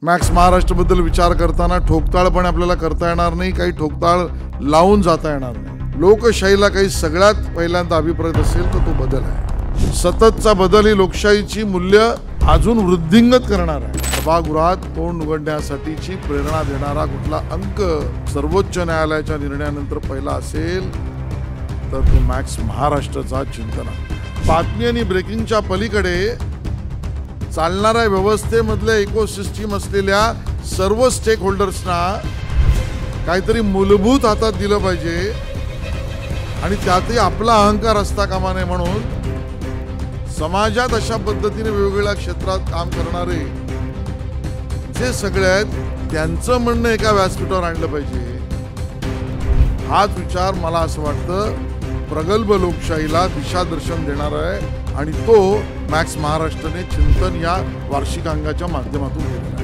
Max महाराष्ट्रबद्दल विचार करताना ठोकताळपणे आपल्याला करता येणार नाही, काही ठोकताळ लावून जाता येणार नाही। लोकशाहीला काही सगळ्यात पहिल्यांदा अभिप्रेत असेल तर तो बदल आहे। सततचा बदल ही लोकशाहीची मूल्य अजून वृद्धिंगत करणार आहे। सभागृहात तोंड उघडण्यासाठीची प्रेरणा देणारा कुठला अंक सर्वोच्च न्यायालयाच्या निर्णयानंतर पहिला असेल तर तो मॅक्स महाराष्ट्राचा चिंतन आहे। बातमी आणि ब्रेकिंगच्या पलीकडे चालणाऱ्या व्यवस्थेमधल्या इकोसिस्टम असलेल्या सर्व स्टेक होल्डर्सना काहीतरी मूलभूत हातात दिलं पाहिजे आणि त्यातही आपला अहंकार असता कामा नये। म्हणून समाजात अशा पद्धतीने वेगवेगळ्या क्षेत्रात काम करणारे जे सगळे आहेत त्यांचं म्हणणं एका व्यासपीठावर आणलं पाहिजे। हाच विचार मला असं वाटतं प्रगल्भ लोकशाहीला दिशादर्शन देणार आहे आणि तो मॅक्स महाराष्ट्राने चिंतन या वार्षिक अंगाच्या माध्यमातून केलेला आहे।